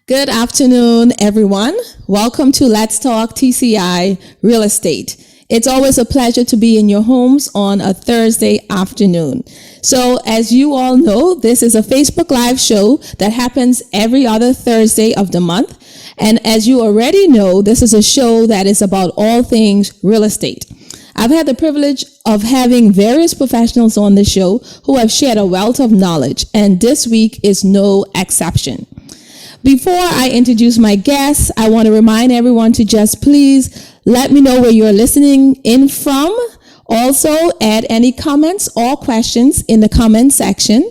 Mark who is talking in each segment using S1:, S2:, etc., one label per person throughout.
S1: Good afternoon, everyone. Welcome to Let's Talk TCI Real Estate. It's always a pleasure to be in your homes on a Thursday afternoon. So, as you all know, this is a Facebook Live show that happens every other Thursday of the month. And as you already know, this is a show that is about all things real estate. I've had the privilege of having various professionals on the show who have shared a wealth of knowledge, and this week is no exception. Before I introduce my guests, I want to remind everyone to just please let me know where you're listening in from. Also, add any comments or questions in the comment section.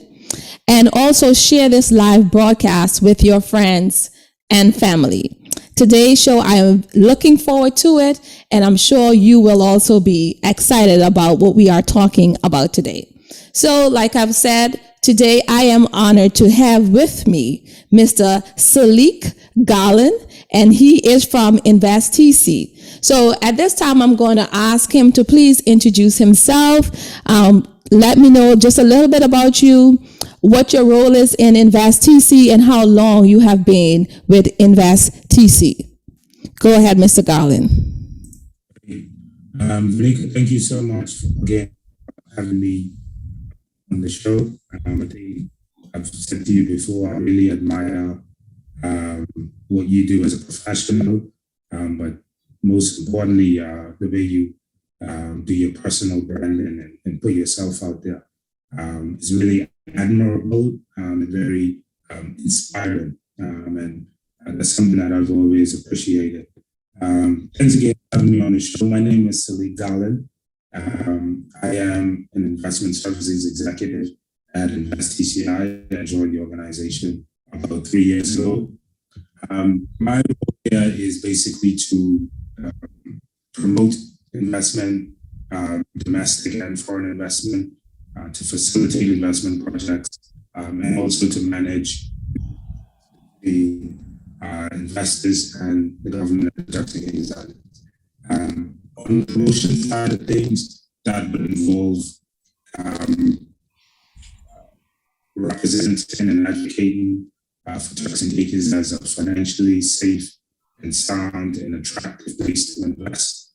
S1: And also share this live broadcast with your friends and family. Today's show, I am looking forward to it, and I'm sure you will also be excited about what we are talking about today. So, like I've said, today I am honored to have with me Mr. Salik Garland, and he is from Invest TCI. So at this time, I'm going to ask him to please introduce himself. Let me know just a little bit about you, what your role is in Invest TCI, and how long you have been with Invest TCI. Go ahead, Mr. Garland.
S2: Vanika, thank you so much again for having me on the show. I've said to you before, I really admire what you do as a professional, but most importantly, the way you do your personal branding and put yourself out there is really admirable and very inspiring, and that's something that I've always appreciated. Thanks again for having me on the show. My name is Salik Garland. I am an investment services executive at Invest TCI. I joined the organization about 3 years ago. My role here is basically to promote investment, domestic and foreign investment, to facilitate investment projects, and also to manage the investors and the government of the Turks and Caicos Islands. On the promotion side of things, that would involve representing and advocating for Turks and Caicos as a financially safe and sound and attractive place to invest.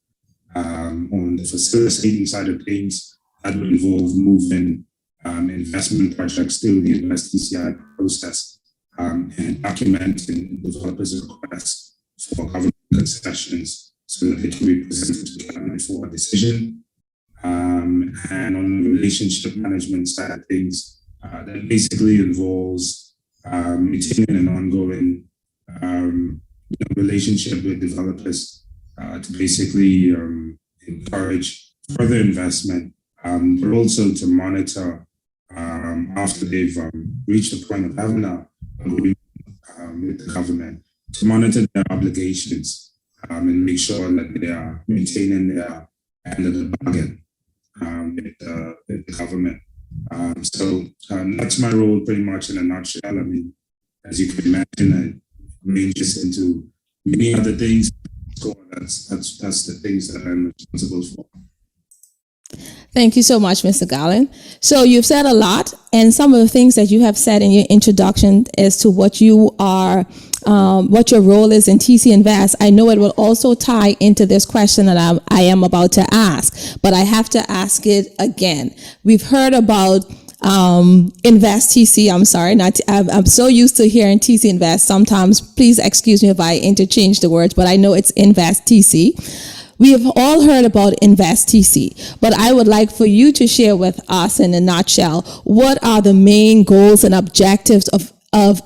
S2: On the facilitating side of things, that would involve moving investment projects through the Invest TCI process and documenting developers' requests for government concessions so that it can be presented to the government for a decision. And on the relationship management side of things, that basically involves maintaining an ongoing relationship with developers to basically encourage further investment, but also to monitor after they've reached the point of having an agreement with the government, to monitor their obligations and make sure that they are maintaining their end of the bargain with the government. So that's my role pretty much in a nutshell. I mean, as you can imagine, it ranges into many other things. So that's the things that I'm responsible for.
S1: Thank you so much, Mr. Garland. So you've said a lot, and some of the things that you have said in your introduction as to what you are, what your role is in TC Invest, I know it will also tie into this question that I am about to ask, but I have to ask it again. We've heard about Invest TC. I'm sorry, I'm so used to hearing TC Invest. Sometimes, please excuse me if I interchange the words, but I know it's Invest TC. We have all heard about Invest TC, but I would like for you to share with us in a nutshell, what are the main goals and objectives of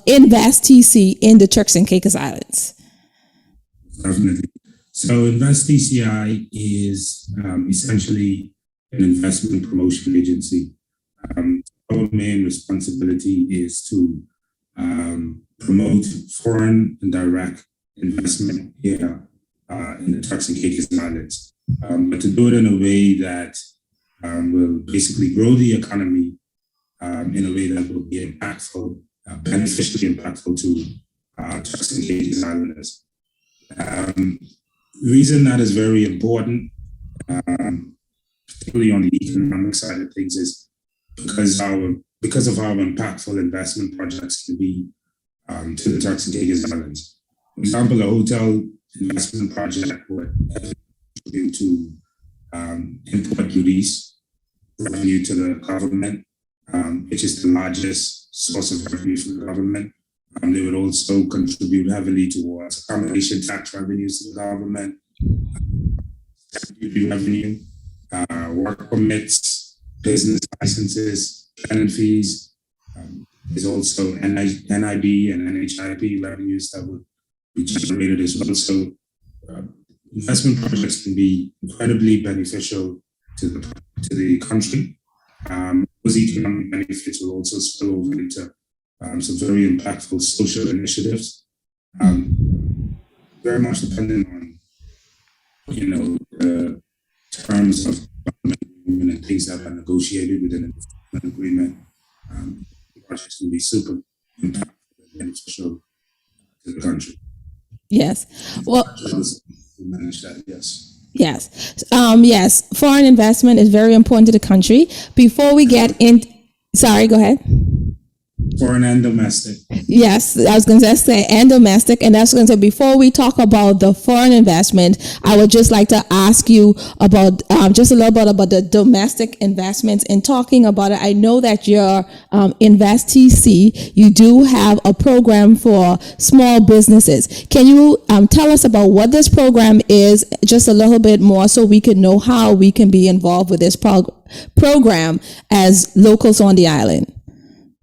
S1: Invest TC in the Turks and Caicos Islands?
S2: Definitely. So Invest TCI is essentially an investment promotion agency. Our main responsibility is to promote foreign and direct investment here in the Turks and Caicos Islands, but to do it in a way that will basically grow the economy in a way that will be impactful, beneficially impactful to Turks and Caicos Islanders. The reason that is very important, particularly on the economic side of things, is because of how impactful investment projects can be to the Turks and Caicos Islands. For example, a hotel investment project would contribute to import duties revenue to the government, which is the largest source of revenue for the government. They would also contribute heavily towards accommodation tax revenues to the government, duty revenue, work permits, business licenses, tenant fees. There's also NIB and NHIP revenues that would be generated as well. So investment projects can be incredibly beneficial to the country. Those economic benefits will also spill over into some very impactful social initiatives. Very much dependent on, the terms of agreement and things that are negotiated within an agreement. Projects can be super impactful and beneficial to the country.
S1: Yes. Well,
S2: manage that, yes.
S1: Yes. Yes. Foreign investment is very important to the country. Before we get in, sorry, go ahead.
S2: Foreign and domestic.
S1: Yes, I was going to say and domestic, and that's going to say before we talk about the foreign investment, I would just like to ask you about just a little bit about the domestic investments. And talking about it, I know that your Invest TC, you do have a program for small businesses. Can you tell us about what this program is, just a little bit more, so we can know how we can be involved with this program as locals on the island?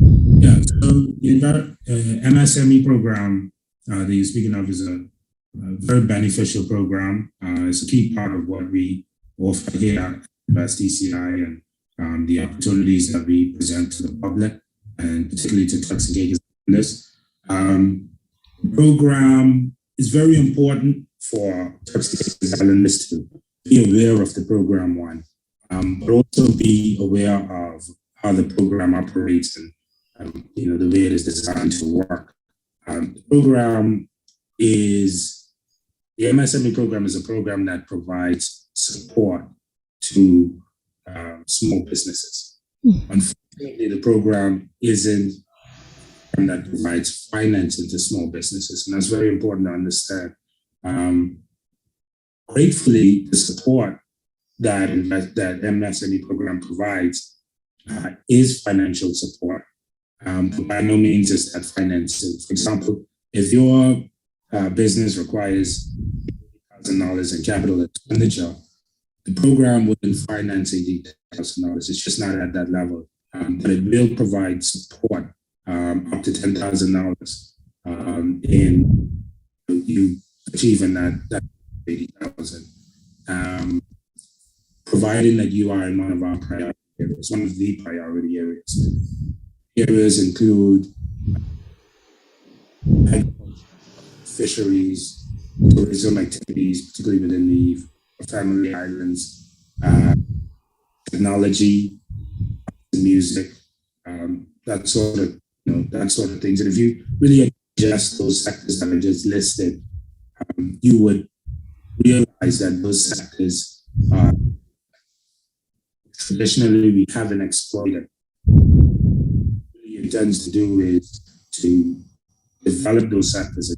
S2: Yeah, so the MSME program that you're speaking of is a very beneficial program. It's a key part of what we offer here at Invest TCI and the opportunities that we present to the public, and particularly to Turks and Caicos Islands. The program is very important for Turks and Caicos Islanders to be aware of the program, but also be aware of how the program operates and the way it is designed to work. The MSME program is a program that provides support to small businesses. Unfortunately, the program isn't one that provides financing to small businesses, and that's very important to understand. Gratefully, the support that MSME program provides is financial support. But by no means is that financing. For example, if your business requires $1,000 in capital expenditure, the program wouldn't finance $80,000. It's just not at that level. But it will provide support up to $10,000 in you achieving that $80,000, providing that you are in one of our priority areas, one of the priority areas. Areas include fisheries, tourism activities, particularly within the family islands, technology, music, that sort of things. And if you really adjust those sectors that I just listed, you would realize that those sectors traditionally we haven't exploited. Intends to do is to develop those sectors,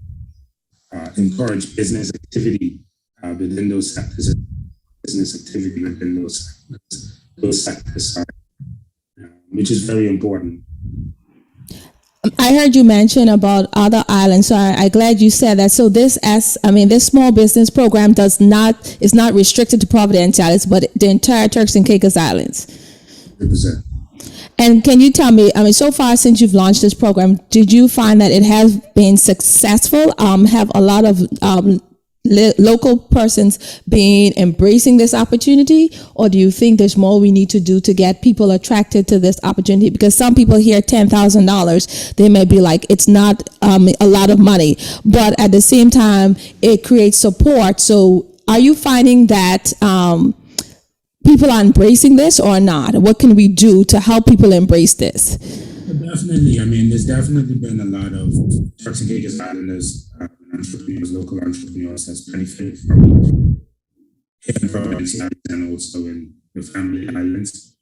S2: encourage business activity within those sectors, business activity within those sectors, which is very important.
S1: I heard you mention about other islands, so I'm glad you said that. So this small business program is not restricted to Providenciales, but the entire Turks and Caicos Islands.
S2: 100%.
S1: And can you tell me, so far since you've launched this program, did you find that it has been successful? Have a lot of local persons been embracing this opportunity? Or do you think there's more we need to do to get people attracted to this opportunity? Because some people hear $10,000, they may be like, it's not a lot of money. But at the same time, it creates support. So are you finding that people are embracing this or not? What can we do to help people embrace this?
S2: Definitely. There's definitely been a lot of Turks and Caicos Islanders, entrepreneurs, local entrepreneurs that's benefited from here and also in the family islands.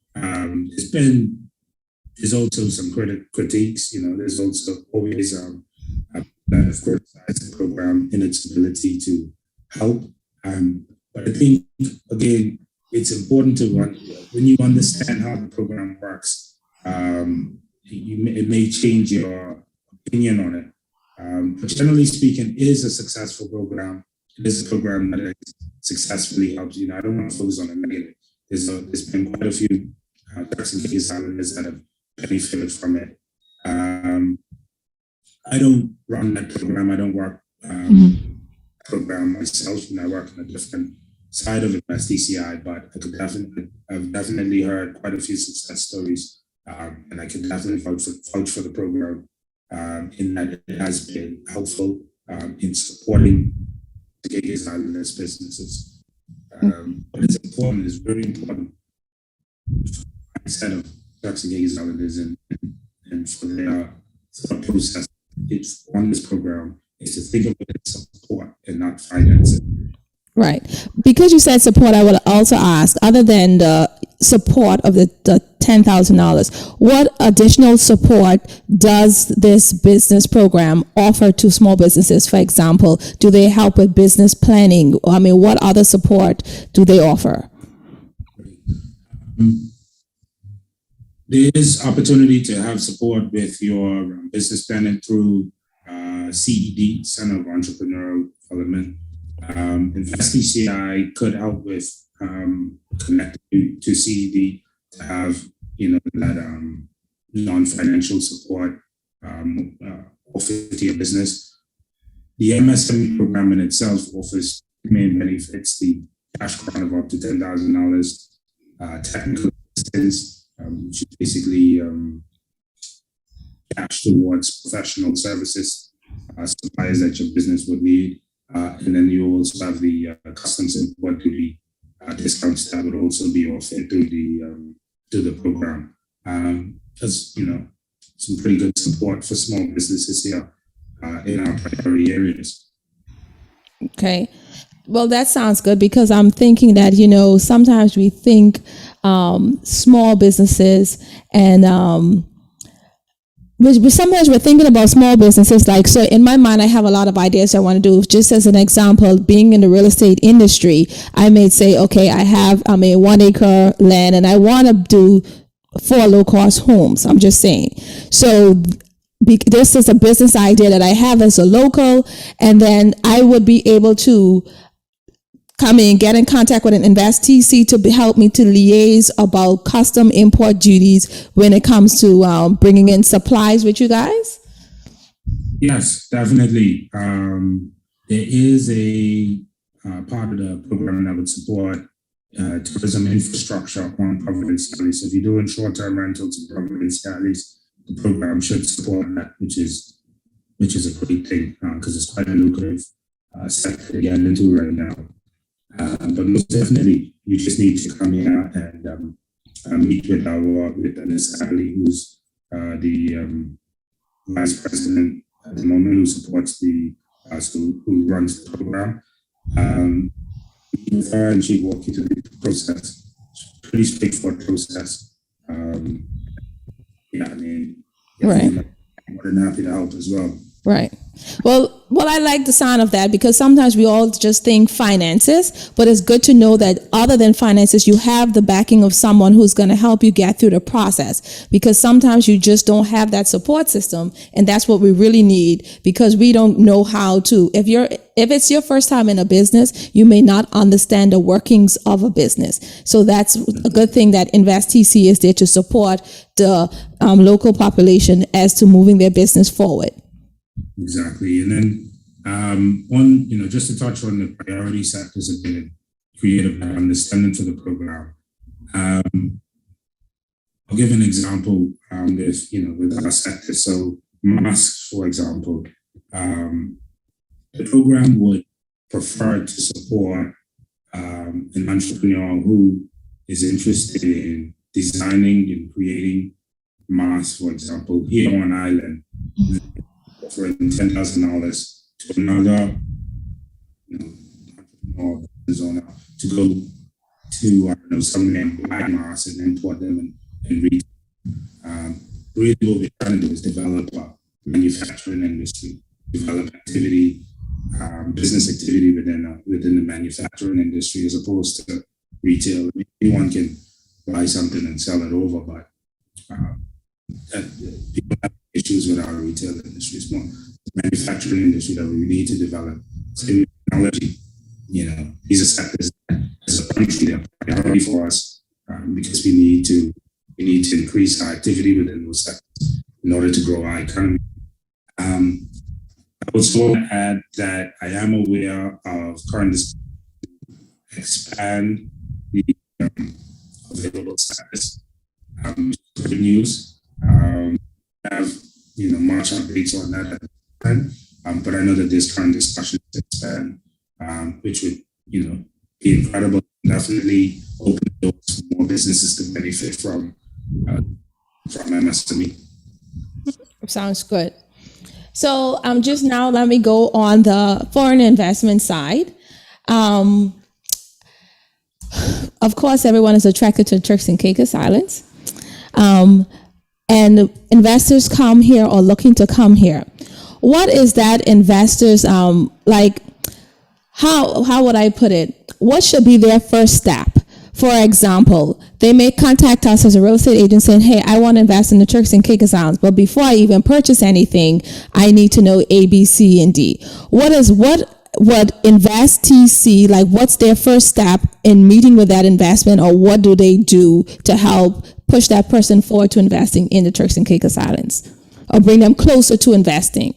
S2: There's also some critiques. There's also always That have criticized the program in its ability to help. But I think, again, it's important to when you understand how the program works, it may change your opinion on it. But generally speaking, it is a successful program. It is a program that successfully helps. I don't want to focus on the negative. There's been quite a few Turks and Caicos Islanders that have benefited from it. I don't run that program. I don't work program myself, and I work on a different side of Invest TCI. But I've definitely heard quite a few success stories, and I can definitely vouch for the program in that it has been helpful in supporting the Caicos Islanders businesses. But it's important. It's very important instead of Turks and Caicos Islanders and for their thought process. It's on this program is to think of it as support and not finance.
S1: Right. Because you said support, I would also ask, other than the support of the $10,000, what additional support does this business program offer to small businesses? For example, do they help with business planning? I mean, what other support do they offer?
S2: There is opportunity to have support with your business planning through CED, Center of Entrepreneurial Development. Invest TCI could help with connecting you to CED to have that non-financial support offer to your business. The MSME program in itself offers main benefits: the cash grant of up to $10,000, technical assistance, which is basically cash towards professional services, supplies that your business would need. And then you also have the customs import duty discounts that would also be offered through the program. That's some pretty good support for small businesses here in our priority areas.
S1: Okay. Well, that sounds good, because I'm thinking that, sometimes we think small businesses and sometimes we're thinking about small businesses. So in my mind, I have a lot of ideas I want to do. Just as an example, being in the real estate industry, I may say, okay, I have a 1 acre land and I want to do 4 low cost homes. I'm just saying. So this is a business idea that I have as a local, and then I would be able to come in, get in contact with an Invest TC to help me to liaise about custom import duties when it comes to bringing in supplies with you guys?
S2: Yes, definitely. There is a part of the program that would support tourism infrastructure on Providence Islands. So if you're doing short-term rentals in Providence Islands, the program should support that, which is a great thing because it's quite a lucrative sector to get into right now. But most definitely, you just need to come here and meet with Ms. Ali, who's the vice president at the moment, who supports who runs the program. With her, and she'd walk you through the process. It's a pretty straightforward process. Right. I'm more than happy to help as well.
S1: Right. Well, I like the sound of that, because sometimes we all just think finances, but it's good to know that other than finances, you have the backing of someone who's going to help you get through the process, because sometimes you just don't have that support system. And that's what we really need, because we don't know how to, if it's your first time in a business, you may not understand the workings of a business. So that's a good thing that Invest TC is there to support the local population as to moving their business forward.
S2: Exactly. And then just to touch on the priority sectors of being creative and understanding for the program. I'll give an example with our sector. So masks, for example, the program would prefer to support an entrepreneur who is interested in designing and creating masks, for example, here on island. For $10,000 to another entrepreneur to go to somewhere and buy masks and import them and read. Really what we're trying to do is develop a manufacturing industry, develop activity, business activity within the manufacturing industry as opposed to retail. I mean, anyone can buy something and sell it over, but people have issues with our retail industry. It's more the manufacturing industry that we need to develop. Same with technology, these are sectors that as a country they're priority for us because we need to increase our activity within those sectors in order to grow our economy. I also want to add that I am aware of current discussions to expand the available status. Good news. Have much updates on that at the time, but I know that there's current discussions to expand, which would be incredible. Definitely open doors for more businesses to benefit from MSME.
S1: Sounds good. So just now, let me go on the foreign investment side. Of course, everyone is attracted to Turks and Caicos Islands. And investors come here or looking to come here. What is that investors, like, how would I put it? What should be their first step? For example, they may contact us as a real estate agent saying, hey, I want to invest in the Turks and Caicos Islands, but before I even purchase anything, I need to know A, B, C, and D. What Invest TC, like what's their first step in meeting with that investment, or what do they do to help push that person forward to investing in the Turks and Caicos Islands or bring them closer to investing?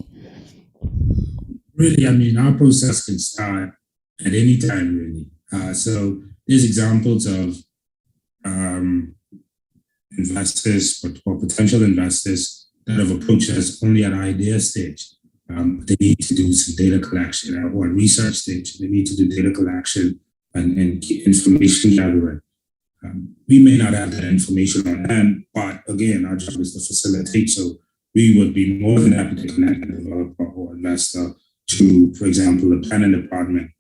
S2: Really, I mean, our process can start at any time, really. So there's examples of investors or potential investors that have approached us only at idea stage. They need to do some data collection or research stage. They need to do data collection and information gathering. We may not have that information on hand, but again, our job is to facilitate. So we would be more than happy to connect a developer or investor to, for example, the planning department,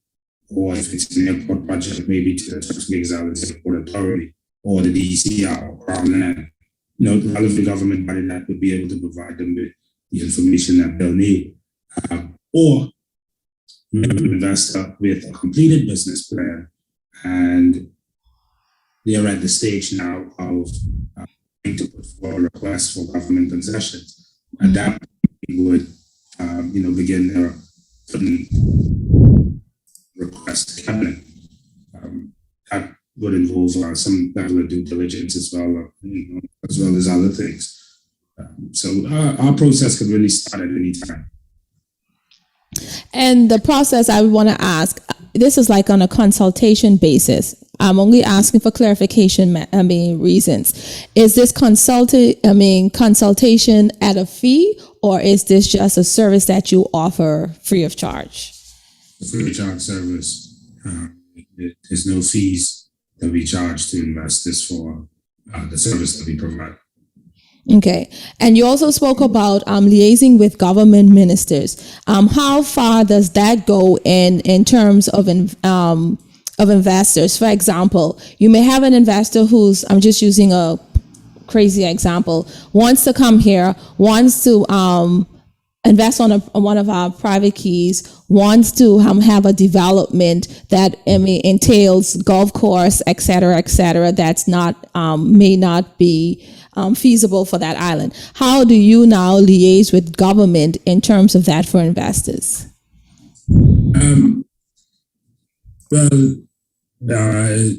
S2: or if it's an airport project, maybe to the Turks and Caicos Islands Airport Authority or the DCR or Crown Land. The relevant government body that would be able to provide them with the information that they'll need. Or an investor with a completed business plan, and they're at the stage now of trying to put forward requests for government concessions. At that point, we would, begin their request to cabinet. That would involve some level of due diligence as well, as well as other things. So our process could really start at any time.
S1: And the process, I want to ask, this is like on a consultation basis. I'm only asking for clarification, reasons. Is this consultation at a fee, or is this just a service that you offer free of charge?
S2: Free of charge service. There's no fees that we charge to investors for the service that we provide.
S1: Okay. And you also spoke about liaising with government ministers. How far does that go in terms of investors? For example, you may have an investor who's, I'm just using a crazy example, wants to come here, wants to invest on one of our private keys, wants to have a development that entails golf course, et cetera, that's not may not be feasible for that island. How do you now liaise with government in terms of that for investors?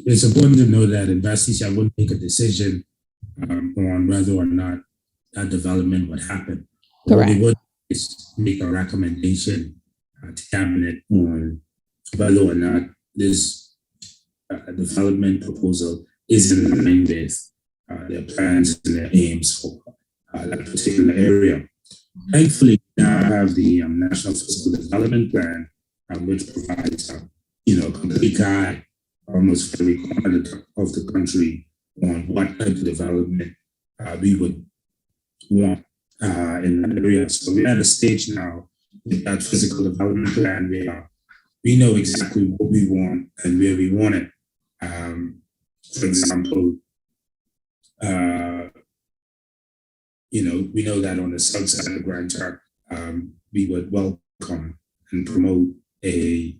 S2: It's important to know that Invest TCI wouldn't make a decision on whether or not that development would happen.
S1: Correct.
S2: What we would is make a recommendation to cabinet on whether or not this development proposal is in line with their plans and their aims for that particular area. Thankfully, we now have the National Fiscal Development Plan, which provides a complete guide almost for every corner of the country on what type of development we would want in that area. So we're at a stage now with that physical development plan where we know exactly what we want and where we want it. For example, we know that on the south side of Grand Turk, we would welcome and promote a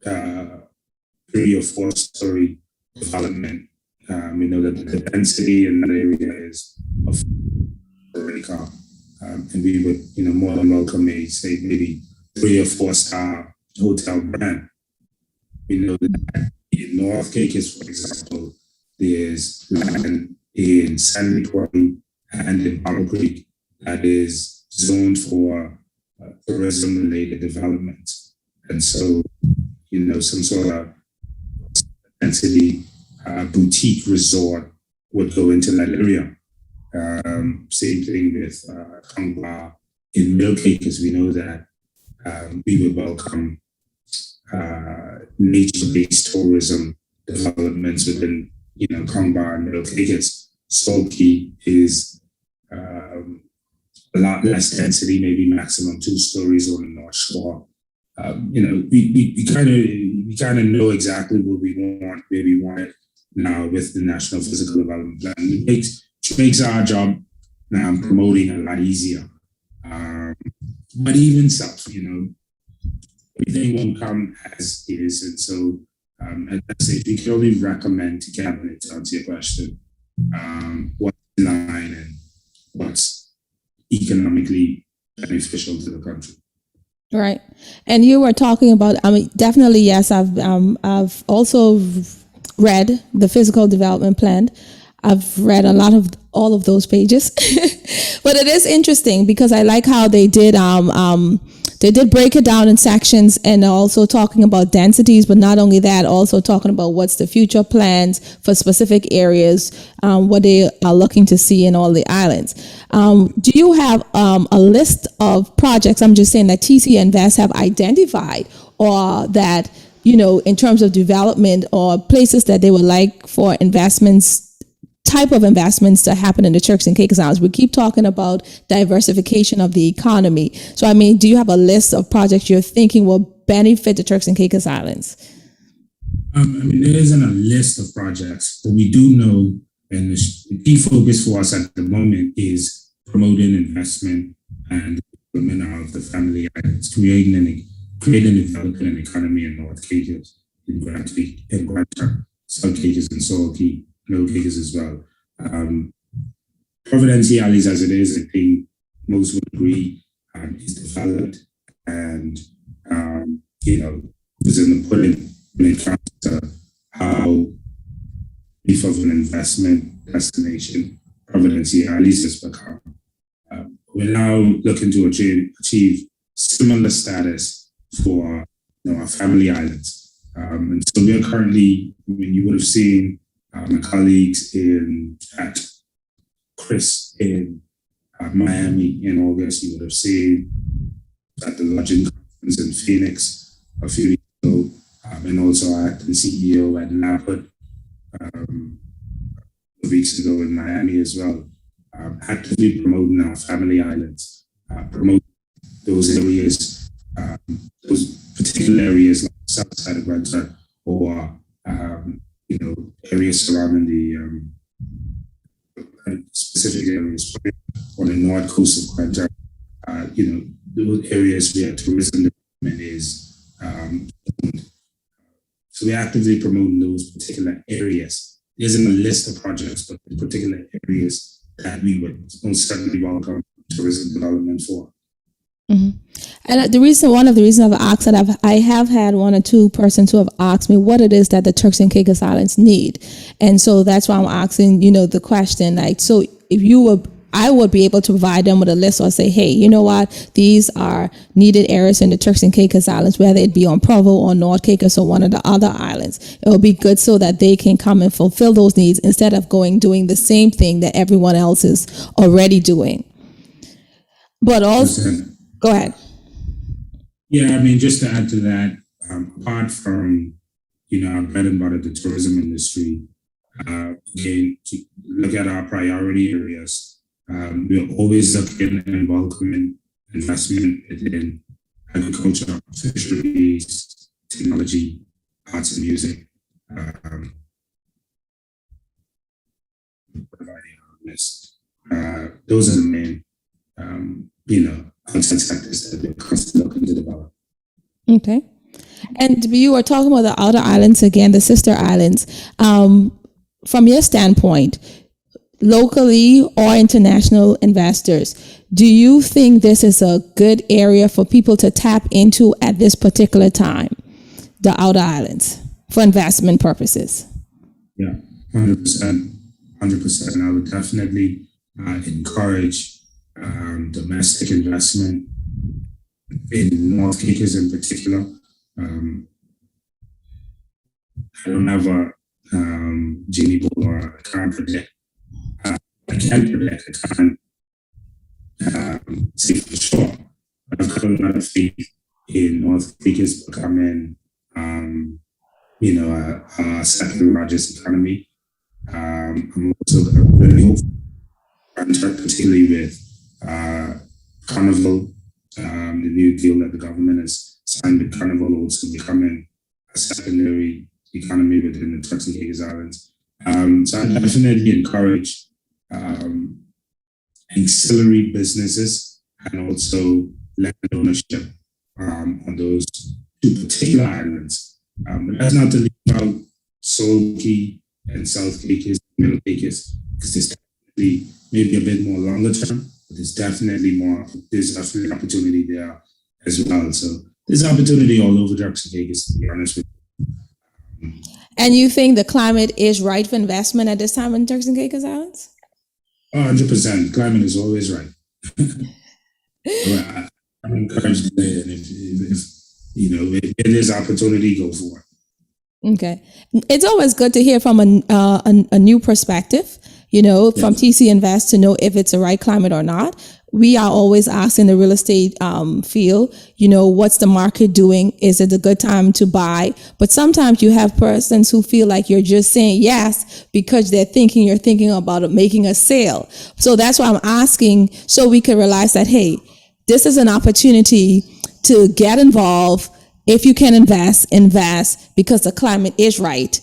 S2: 3 or 4-story development. We know that the density in that area is of acre, and we would, more than welcome a, say, maybe 3 or 4-star hotel brand. We know that in North Caicos, for example, there's land in Sandy Quarry and in Battle Creek that is zoned for tourism-related development. And so, some sort of density boutique resort would go into that area. Same thing with Kangwa in Middle Caicos. We know that we would welcome nature-based tourism developments within, Kangwa and Middle Caicos. Saltkey is a lot less density, maybe maximum 2 stories on the North Shore. We kind of know exactly what we want, where we want it now with the National Physical Development Plan. It makes our job now promoting a lot easier. But even so, everything won't come as is. And so, as I say, we can only recommend to Cabinet, to answer your question, what's in line and what's economically beneficial to the country.
S1: Right. And you were talking about, definitely, yes, I've also read the physical development plan. I've read all of those pages, but it is interesting because I like how they did break it down in sections and also talking about densities, but not only that, also talking about what's the future plans for specific areas, what they are looking to see in all the islands. Do you have a list of projects, I'm just saying, that TC Invest have identified, or that, in terms of development or places that they would like for type of investments to happen in the Turks and Caicos Islands? We keep talking about diversification of the economy. So, do you have a list of projects you're thinking will benefit the Turks and Caicos Islands?
S2: There isn't a list of projects, but we do know, and the key focus for us at the moment is promoting investment and development of the family islands, creating and developing an economy in North Caicos, in Grand Turk, South Caicos, and Saltkey, Middle Caicos as well. Providenciales as it is, I think most would agree, is developed and, was in the pudding when it comes to how if of an investment destination Providenciales has become. We're now looking to achieve similar status for our family islands. And so we're currently, you would have seen my colleagues at Chris in Miami in August. You would have seen at the Lodging Conference in Phoenix a few weeks ago, and also at the CEO at NAPOD weeks ago in Miami as well. Actively promoting our family islands, promote those areas, those particular areas like the south side of Grand Turk, or areas surrounding the specific areas on the north coast of Grand Turk. Those areas where tourism development is. So we're actively promoting those particular areas. There isn't a list of projects, but the particular areas that we would most certainly welcome tourism development for.
S1: Mm-hmm. And one of the reasons I've asked that, I have had 1 or 2 persons who have asked me what it is that the Turks and Caicos Islands need, and so that's why I'm asking, the question. Like, so if I would be able to provide them with a list or say, hey, you know what, these are needed areas in the Turks and Caicos Islands, whether it be on Provo or North Caicos or one of the other islands. It will be good so that they can come and fulfill those needs instead of doing the same thing that everyone else is already doing. But also, go ahead.
S2: Yeah, just to add to that, apart from, our bread and butter, the tourism industry, again, to look at our priority areas, we're always looking and welcoming investment in agriculture, fisheries, technology, arts and music. Providing our list. Those are the main, outside sectors that we're constantly looking to develop.
S1: Okay. And you were talking about the outer islands again, the sister islands. From your standpoint, locally or international investors, do you think this is a good area for people to tap into at this particular time, the outer islands, for investment purposes?
S2: Yeah, 100%. 100%. I would definitely encourage domestic investment in North Caicos in particular. I don't have a genie ball, or I can't predict. I can predict, I can't say for sure. But I've got a lot of faith in North Caicos becoming, a second largest economy. I'm also really hopeful, particularly with Carnival, the new deal that the government has signed with Carnival, also becoming a secondary economy within the Turks and Caicos Islands. So I definitely encourage ancillary businesses and also land ownership on those two particular islands. But that's not to leave out Soul Key and South Caicos, Middle Caicos, because there's definitely maybe a bit more longer term, but there's definitely opportunity there as well. So there's opportunity all over Turks and Caicos, to be honest with you.
S1: And you think the climate is right for investment at this time in Turks and Caicos Islands?
S2: 100%. Climate is always right. I'm encouraged today, and if there's opportunity, go for it.
S1: Okay. It's always good to hear from a new perspective, from TC Invest, to know if it's the right climate or not. We are always asking the real estate field, what's the market doing? Is it a good time to buy? But sometimes you have persons who feel like you're just saying yes because you're thinking about making a sale. So that's why I'm asking, so we can realize that, hey, this is an opportunity to get involved. If you can invest because the climate is right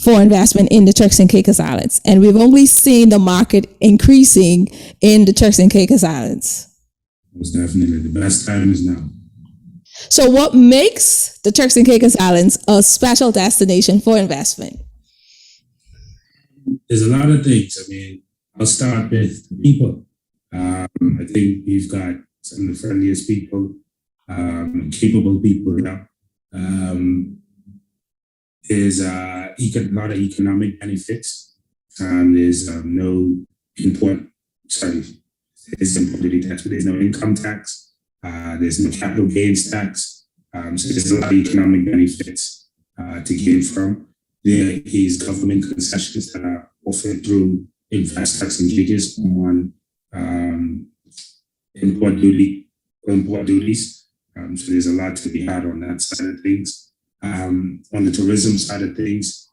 S1: for investment in the Turks and Caicos Islands. And we've only seen the market increasing in the Turks and Caicos Islands.
S2: It's definitely the best time is now.
S1: So what makes the Turks and Caicos Islands a special destination for investment?
S2: There's a lot of things. I mean, I'll start with the people. I think we've got some of the friendliest people, capable people here. There's a lot of economic benefits. There's no import duty tax, but there's no income tax. There's no capital gains tax. So there's a lot of economic benefits to gain from. There is government concessions that are offered through Invest Turks and Caicos on import duties. So there's a lot to be had on that side of things. On the tourism side of things,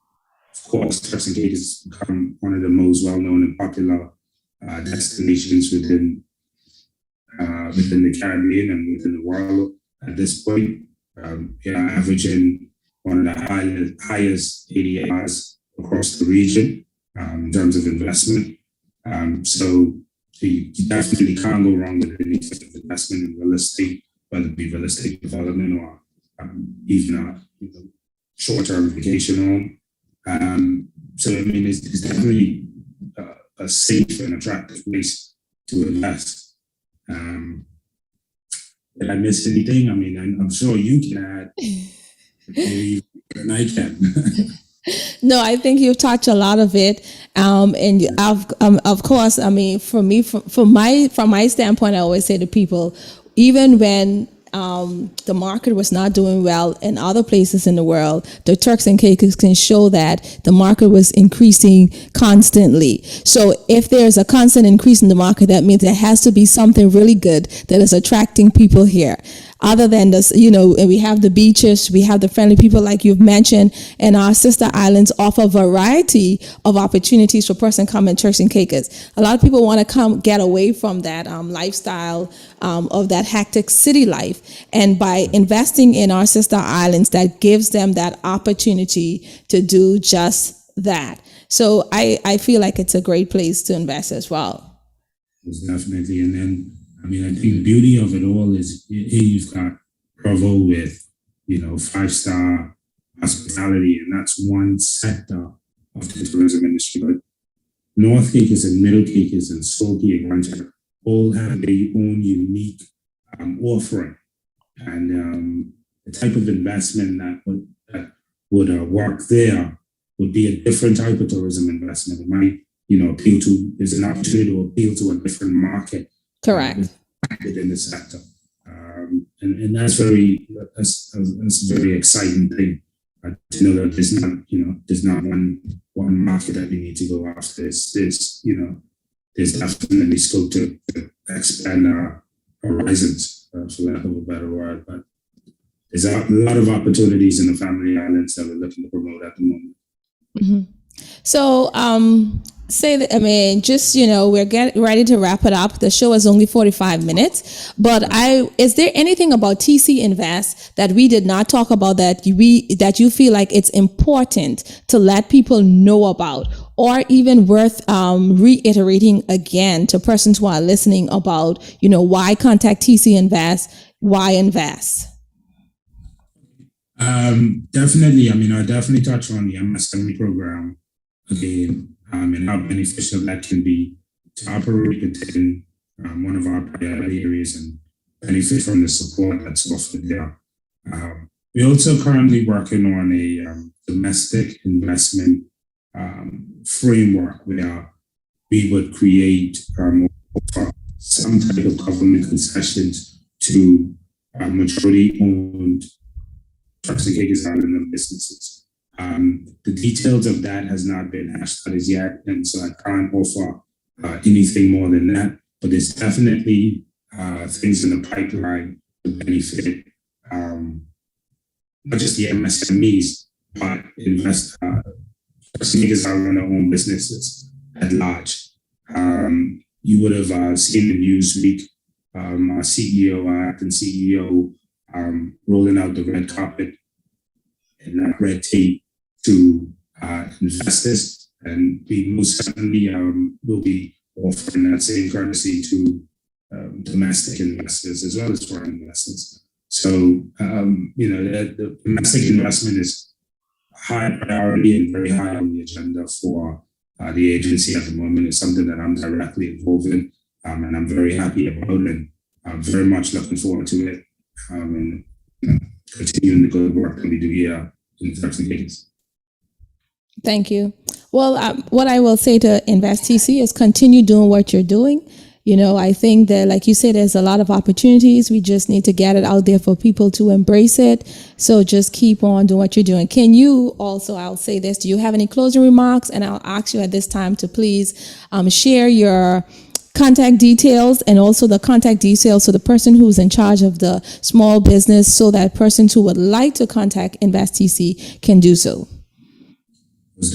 S2: of course, Turks and Caicos has become one of the most well-known and popular destinations within the Caribbean and within the world at this point. We are averaging one of the highest ADRs across the region in terms of investment. So you definitely can't go wrong with any type of investment in real estate, whether it be real estate development or even a short-term vacation home. So I mean, it's definitely a safe and attractive place to invest. Did I miss anything? I mean, I'm sure you can add, maybe, and I can.
S1: No, I think you've touched a lot of it, and of course, I mean, for me, from my standpoint, I always say to people, even when the market was not doing well in other places in the world, the Turks and Caicos can show that the market was increasing constantly. So if there's a constant increase in the market, that means there has to be something really good that is attracting people here. Other than this, we have the beaches, we have the friendly people like you've mentioned, and our sister islands offer a variety of opportunities for person coming to Turks and Caicos. A lot of people want to come get away from that lifestyle of that hectic city life. And by investing in our sister islands, that gives them that opportunity to do just that. So I feel like it's a great place to invest as well.
S2: Most definitely. And then I mean, I think the beauty of it all is here you've got Provo with, 5-star hospitality, and that's one sector of the tourism industry. But North Caicos and Middle Caicos and Skokie and Grunter all have their own unique offering. And the type of investment that would work there would be a different type of tourism investment. It might, appeal to, there's an opportunity to appeal to a different market.
S1: Correct.
S2: Within the sector. And that's a very exciting thing. To know that there's not one market that we need to go after. There's definitely scope to expand our horizons, for lack of a better word. But there's a lot of opportunities in the Family Islands that we're looking to promote at the moment.
S1: Mm-hmm. So, say that, we're getting ready to wrap it up. The show is only 45 minutes, but is there anything about TC Invest that we did not talk about that you feel like it's important to let people know about, or even worth reiterating again to persons who are listening about, why contact TC Invest, why invest?
S2: Definitely. I definitely touch on the MSME program again, and how beneficial that can be to operate within one of our priority areas and benefit from the support that's offered there. We're also currently working on a domestic investment framework where we would create some type of government concessions to majority-owned Turks and Caicos Island businesses. The details of that has not been hashed out as yet, and so I can't offer anything more than that. But there's definitely things in the pipeline to benefit not just the MSMEs, but Turks and Caicos Island own businesses at large. You would have seen in Newsweek our CEO, our acting CEO, rolling out the red carpet and that red tape to investors, and we most certainly will be offering that same courtesy to domestic investors as well as foreign investors. So, the domestic investment is high priority and very high on the agenda for the agency at the moment. It's something that I'm directly involved in, and I'm very happy about, and I'm very much looking forward to it, and continuing the good work that we do here in Turks and Caicos.
S1: Thank you. Well, what I will say to Invest TC is continue doing what you're doing. I think that, like you said, there's a lot of opportunities. We just need to get it out there for people to embrace it. So just keep on doing what you're doing. Can you also, I'll say this, do you have any closing remarks? And I'll ask you at this time to please share your contact details and also the contact details to the person who's in charge of the small business, so that persons who would like to contact Invest TC can do so.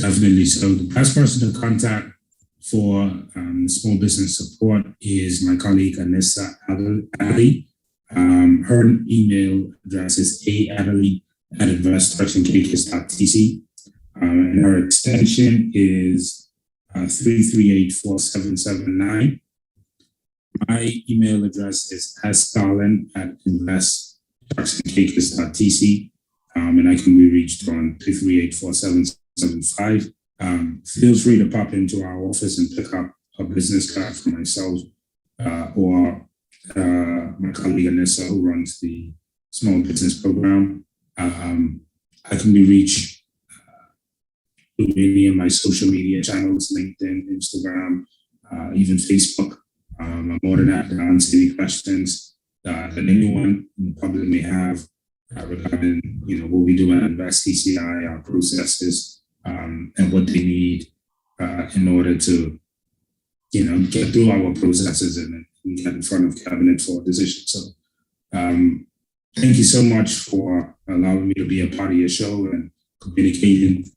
S2: Definitely. So the best person to contact for small business support is my colleague Anissa Ali. Her email address is aadali@investturksandcaicos.tc, and her extension is 3384779. My email address is sgarland@investturksandcaicos.tc, and I can be reached on 3384775. Feel free to pop into our office and pick up a business card for myself or my colleague Anissa, who runs the small business program. I can be reached through any of my social media channels, LinkedIn, Instagram, even Facebook. I'm more than happy to answer any questions that anyone in the public may have regarding what we do at Invest TCI, our processes, and what they need in order to get through our processes and get in front of cabinet for a decision. So thank you so much for allowing me to be a part of your show and communicating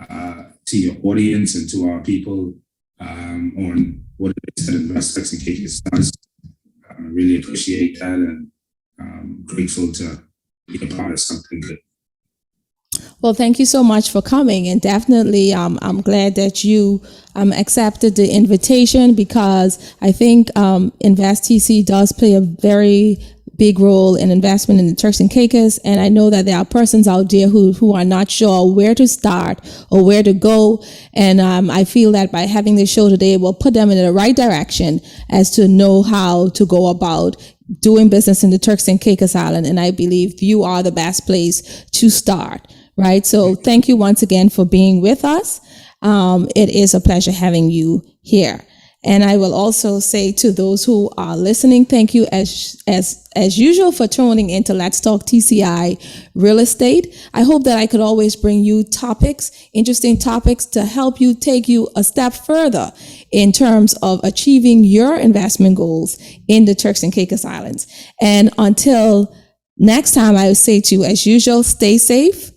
S2: to your audience and to our people on what it is that Invest Turks and Caicos does. I really appreciate that, and I'm grateful to be a part of something good.
S1: Well, thank you so much for coming, and definitely I'm glad that you accepted the invitation, because I think Invest TC does play a very big role in investment in the Turks and Caicos, and I know that there are persons out there who are not sure where to start or where to go, and I feel that by having this show today will put them in the right direction as to know how to go about doing business in the Turks and Caicos Islands, and I believe you are the best place to start. Right. So thank you once again for being with us. It is a pleasure having you here. And I will also say to those who are listening, thank you as usual for tuning into Let's Talk TCI Real Estate. I hope that I could always bring you interesting topics to help you take you a step further in terms of achieving your investment goals in the Turks and Caicos Islands. And until next time, I would say to you, as usual, stay safe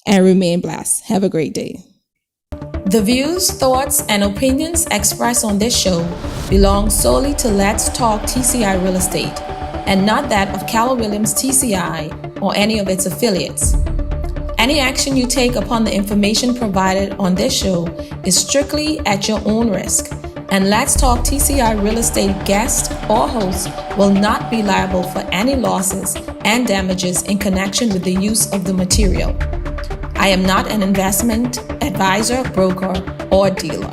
S1: and remain blessed. Have a great day. The views, thoughts, and opinions expressed on this show belong solely to Let's Talk TCI Real Estate, and not that of Keller Williams TCI or any of its affiliates. Any action you take upon the information provided on this show is strictly at your own risk, and Let's Talk TCI Real Estate guests or hosts will not be liable for any losses and damages in connection with the use of the material. I am not an investment advisor, broker, or dealer.